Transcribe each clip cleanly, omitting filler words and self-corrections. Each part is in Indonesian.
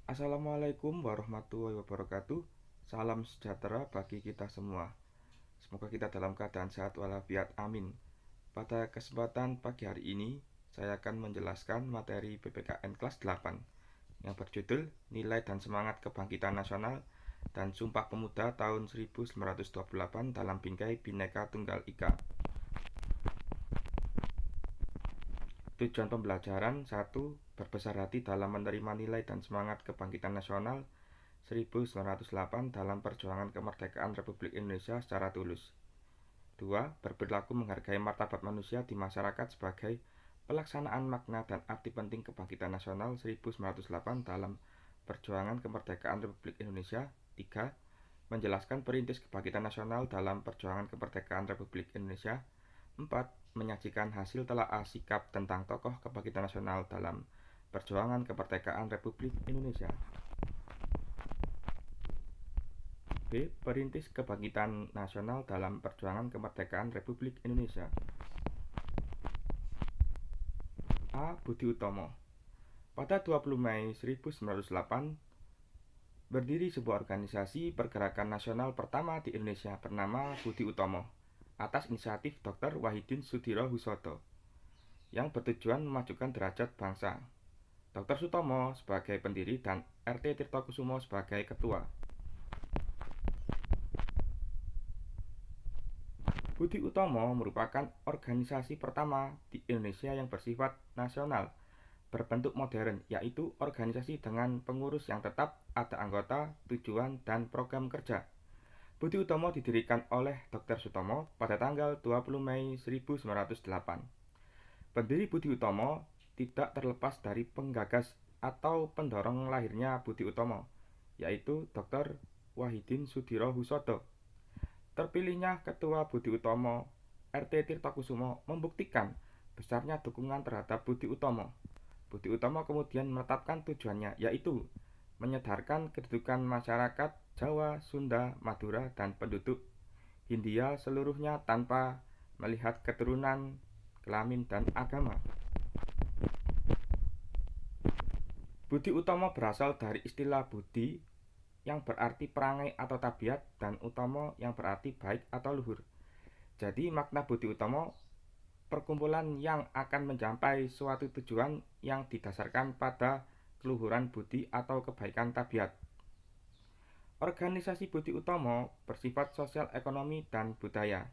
Assalamualaikum warahmatullahi wabarakatuh. Salam sejahtera bagi kita semua. Semoga kita dalam keadaan sehat walafiat. Amin. Pada kesempatan pagi hari ini, saya akan menjelaskan materi PPKN kelas 8 yang berjudul Nilai dan Semangat Kebangkitan Nasional dan Sumpah Pemuda tahun 1928 dalam Bingkai Bhinneka Tunggal Ika. Tujuan pembelajaran 1. Berbesar hati dalam menerima nilai dan semangat kebangkitan nasional 1908 dalam perjuangan kemerdekaan Republik Indonesia secara tulus. 2. Berperilaku menghargai martabat manusia di masyarakat sebagai pelaksanaan makna dan arti penting kebangkitan nasional 1908 dalam perjuangan kemerdekaan Republik Indonesia. 3. Menjelaskan perintis kebangkitan nasional dalam perjuangan kemerdekaan Republik Indonesia. 4. Menyajikan hasil telaah sikap tentang tokoh kebangkitan nasional dalam perjuangan kemerdekaan Republik Indonesia. B. Perintis kebangkitan nasional dalam perjuangan kemerdekaan Republik Indonesia. A. Budi Utomo. Pada 20 Mei 1908 berdiri sebuah organisasi pergerakan nasional pertama di Indonesia bernama Budi Utomo atas inisiatif Dr. Wahidin Soedirohoesodo yang bertujuan memajukan derajat bangsa. Dr. Sutomo sebagai pendiri dan RT Tirtokusumo sebagai ketua. Budi Utomo merupakan organisasi pertama di Indonesia yang bersifat nasional, berbentuk modern, yaitu organisasi dengan pengurus yang tetap, ada anggota, tujuan, dan program kerja. Budi Utomo didirikan oleh Dr. Sutomo pada tanggal 20 Mei 1908. Pendiri Budi Utomo tidak terlepas dari penggagas atau pendorong lahirnya Budi Utomo, yaitu Dr. Wahidin Soedirohoesodo. Terpilihnya Ketua Budi Utomo, RT Tirtokusumo, membuktikan besarnya dukungan terhadap Budi Utomo. Budi Utomo kemudian menetapkan tujuannya, yaitu menyedarkan kedudukan masyarakat Jawa, Sunda, Madura, dan penduduk Hindia seluruhnya tanpa melihat keturunan, kelamin, dan agama. Budi Utomo berasal dari istilah Budi yang berarti perangai atau tabiat dan Utomo yang berarti baik atau luhur. Jadi makna Budi Utomo perkumpulan yang akan mencapai suatu tujuan yang didasarkan pada keluhuran budi atau kebaikan tabiat. Organisasi Budi Utomo bersifat sosial ekonomi dan budaya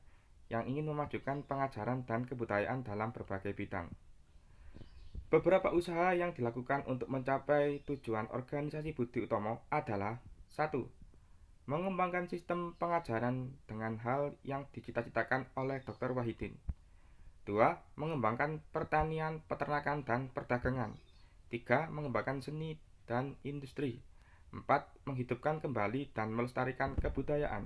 yang ingin memajukan pengajaran dan kebudayaan dalam berbagai bidang. Beberapa usaha yang dilakukan untuk mencapai tujuan organisasi Budi Utomo adalah 1. Mengembangkan sistem pengajaran dengan hal yang dicita-citakan oleh Dr. Wahidin. 2. Mengembangkan pertanian, peternakan, dan perdagangan. 3. Mengembangkan seni dan industri. 4. Menghidupkan kembali dan melestarikan kebudayaan.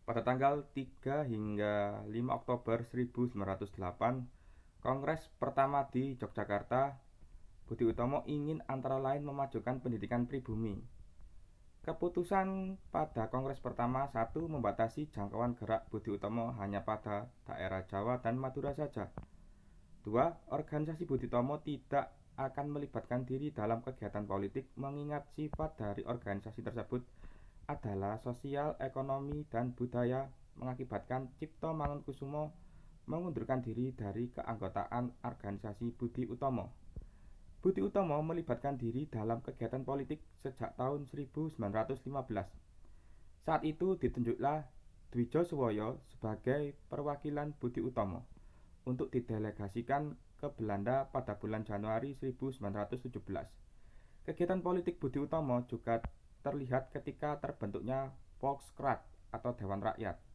Pada tanggal 3 hingga 5 Oktober 1908, Kongres pertama di Yogyakarta, Budi Utomo ingin antara lain memajukan pendidikan pribumi. Keputusan pada Kongres pertama 1. Membatasi jangkauan gerak Budi Utomo hanya pada daerah Jawa dan Madura saja. 2. Organisasi Budi Utomo tidak akan melibatkan diri dalam kegiatan politik mengingat sifat dari organisasi tersebut adalah sosial, ekonomi, dan budaya mengakibatkan Cipto Mangunkusumo mengundurkan diri dari keanggotaan organisasi Budi Utomo. Budi Utomo melibatkan diri dalam kegiatan politik sejak tahun 1915. Saat itu ditunjuklah Dwijo Suwoyo sebagai perwakilan Budi Utomo untuk didelegasikan ke Belanda pada bulan Januari 1917. Kegiatan politik Budi Utomo juga terlihat ketika terbentuknya Volksraad atau Dewan Rakyat.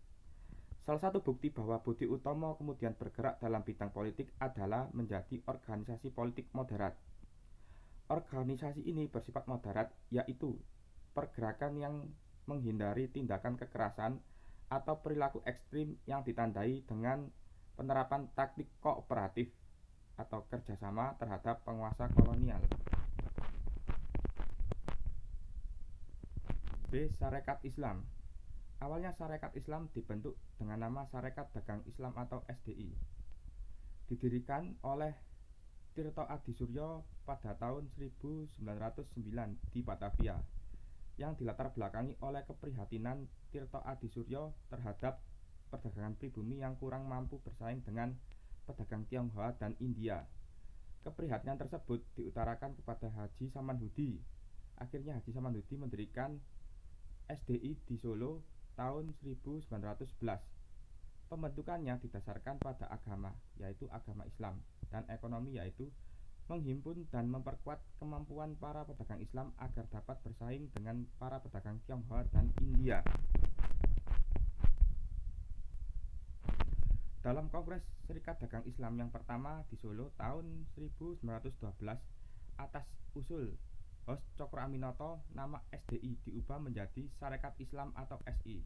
Salah satu bukti bahwa Budi Utomo kemudian bergerak dalam bidang politik adalah menjadi organisasi politik moderat. Organisasi ini bersifat moderat, yaitu pergerakan yang menghindari tindakan kekerasan atau perilaku ekstrim yang ditandai dengan penerapan taktik kooperatif atau kerjasama terhadap penguasa kolonial. B. Sarekat Islam. Awalnya Sarekat Islam dibentuk dengan nama Sarekat Dagang Islam atau SDI. Didirikan oleh Tirto Adisuryo pada tahun 1909 di Batavia, yang dilatar belakangi oleh keprihatinan Tirto Adisuryo terhadap perdagangan pribumi yang kurang mampu bersaing dengan pedagang Tionghoa dan India. Keprihatinan tersebut diutarakan kepada Haji Samanhudi. Akhirnya Haji Samanhudi mendirikan SDI di Solo tahun 1911. Pembentukannya didasarkan pada agama, yaitu agama Islam, dan ekonomi, yaitu menghimpun dan memperkuat kemampuan para pedagang Islam agar dapat bersaing dengan para pedagang Tionghoa dan India. Dalam Kongres Serikat Dagang Islam yang pertama di Solo tahun 1912, atas usul Hos Cokro Aminoto, nama SDI diubah menjadi Sarekat Islam atau SI.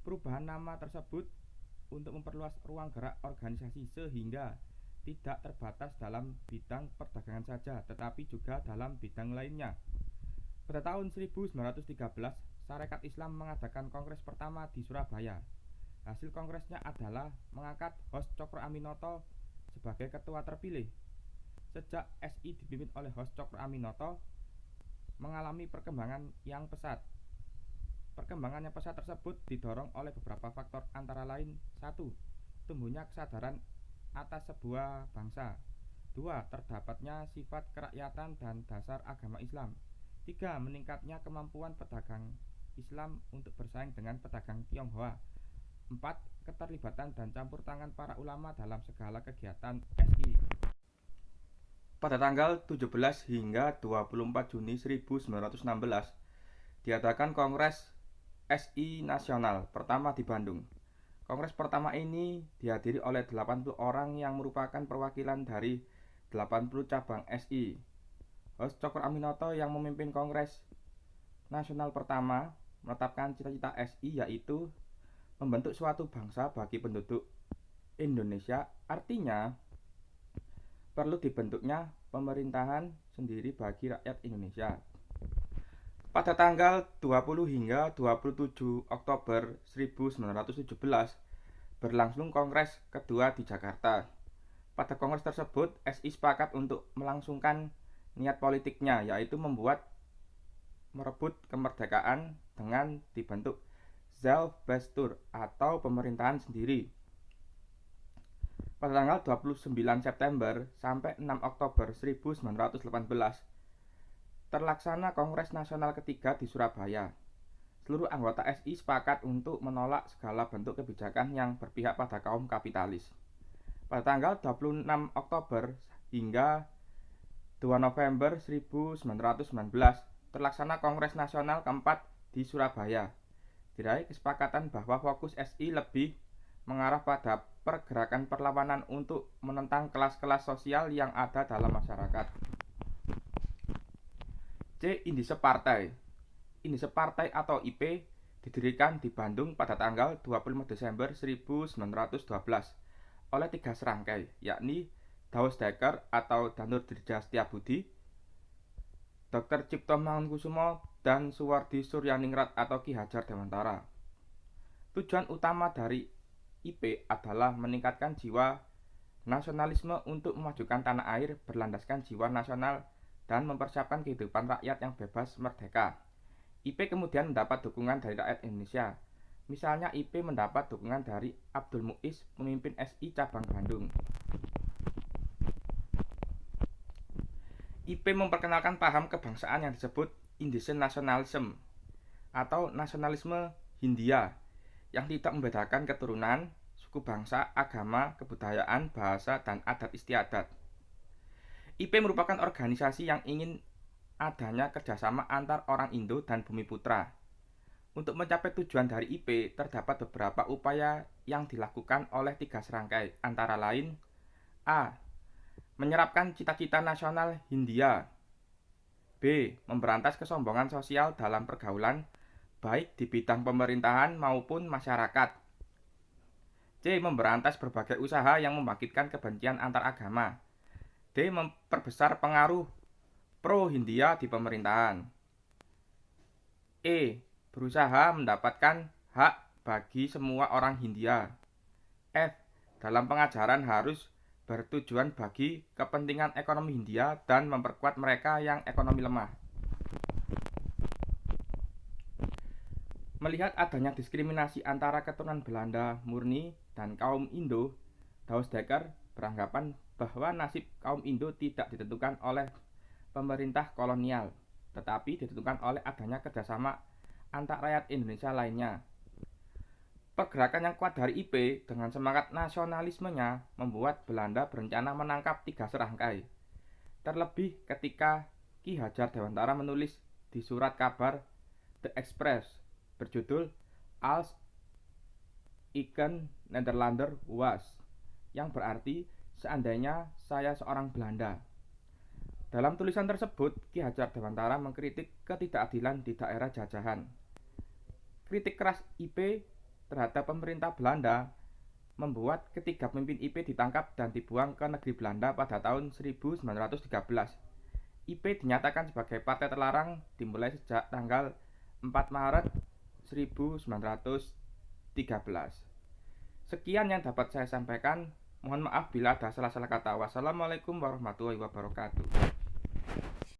Perubahan nama tersebut untuk memperluas ruang gerak organisasi sehingga tidak terbatas dalam bidang perdagangan saja, tetapi juga dalam bidang lainnya. Pada tahun 1913, Sarekat Islam mengadakan kongres pertama di Surabaya. Hasil kongresnya adalah mengangkat Hos Cokro Aminoto sebagai ketua terpilih. Sejak SI dipimpin oleh Hos Cokro Aminoto mengalami perkembangan yang pesat. Perkembangan yang pesat tersebut didorong oleh beberapa faktor, antara lain: 1. Tumbuhnya kesadaran atas sebuah bangsa. 2. Terdapatnya sifat kerakyatan dan dasar agama Islam. 3. Meningkatnya kemampuan pedagang Islam untuk bersaing dengan pedagang Tionghoa. 4. Keterlibatan dan campur tangan para ulama dalam segala kegiatan SI. Pada tanggal 17 hingga 24 Juni 1916 diadakan Kongres SI Nasional pertama di Bandung. Kongres pertama ini dihadiri oleh 80 orang yang merupakan perwakilan dari 80 cabang SI. Hos Cokro Aminoto yang memimpin Kongres Nasional pertama menetapkan cita-cita SI, yaitu membentuk suatu bangsa bagi penduduk Indonesia. Artinya perlu dibentuknya pemerintahan sendiri bagi rakyat Indonesia. Pada tanggal 20 hingga 27 Oktober 1917 berlangsung kongres kedua di Jakarta. Pada kongres tersebut, SI sepakat untuk melangsungkan niat politiknya, yaitu merebut kemerdekaan dengan dibentuk Zelfbestuur atau pemerintahan sendiri. Pada tanggal 29 September sampai 6 Oktober 1918 terlaksana Kongres Nasional ketiga di Surabaya. Seluruh anggota SI sepakat untuk menolak segala bentuk kebijakan yang berpihak pada kaum kapitalis. Pada tanggal 26 Oktober hingga 2 November 1919 terlaksana Kongres Nasional keempat di Surabaya. Diraih kesepakatan bahwa fokus SI lebih mengarah pada pergerakan perlawanan untuk menentang kelas-kelas sosial yang ada dalam masyarakat. C. Indise Partai. Indise Partai atau IP didirikan di Bandung pada tanggal 25 Desember 1912 oleh 3 serangkai, yakni Daus Dekker atau Danur Dirja Setiabudi, Dr. Cipto Mangunkusumo, dan Suwardi Suryaningrat atau Ki Hajar Dewantara. Tujuan utama dari IP adalah meningkatkan jiwa nasionalisme untuk memajukan tanah air berlandaskan jiwa nasional dan mempersiapkan kehidupan rakyat yang bebas merdeka. IP kemudian mendapat dukungan dari rakyat Indonesia. Misalnya IP mendapat dukungan dari Abdul Muiz, pemimpin SI cabang Bandung. IP memperkenalkan paham kebangsaan yang disebut Indonesian Nationalism atau nasionalisme Hindia yang tidak membedakan keturunan, suku bangsa, agama, kebudayaan, bahasa, dan adat istiadat. IP merupakan organisasi yang ingin adanya kerjasama antar orang Indo dan Bumiputra. Untuk mencapai tujuan dari IP, terdapat beberapa upaya yang dilakukan oleh 3 serangkai, antara lain: A. Menyerapkan cita-cita nasional Hindia. B. Memberantas kesombongan sosial dalam pergaulan, baik di bidang pemerintahan maupun masyarakat. C. Memberantas berbagai usaha yang membangkitkan kebencian antar agama. D. Memperbesar pengaruh pro-Hindia di pemerintahan. E. Berusaha mendapatkan hak bagi semua orang Hindia. F. Dalam pengajaran harus bertujuan bagi kepentingan ekonomi Hindia dan memperkuat mereka yang ekonomi lemah. Melihat adanya diskriminasi antara keturunan Belanda murni dan kaum Indo, Dekker beranggapan bahwa nasib kaum Indo tidak ditentukan oleh pemerintah kolonial, tetapi ditentukan oleh adanya kerjasama antar rakyat Indonesia lainnya. Pergerakan yang kuat dari IP dengan semangat nasionalismenya membuat Belanda berencana menangkap 3 serangkai. Terlebih ketika Ki Hajar Dewantara menulis di surat kabar The Express berjudul Als Iken Nederlander was, yang berarti seandainya saya seorang Belanda. Dalam tulisan tersebut, Ki Hajar Dewantara mengkritik ketidakadilan di daerah jajahan. Kritik keras IP terhadap pemerintah Belanda membuat ketiga pemimpin IP ditangkap dan dibuang ke negeri Belanda pada tahun 1913. IP dinyatakan sebagai partai terlarang dimulai sejak tanggal 4 Maret 1913. Sekian yang dapat saya sampaikan. Mohon maaf bila ada salah-salah kata. Wassalamualaikum warahmatullahi wabarakatuh.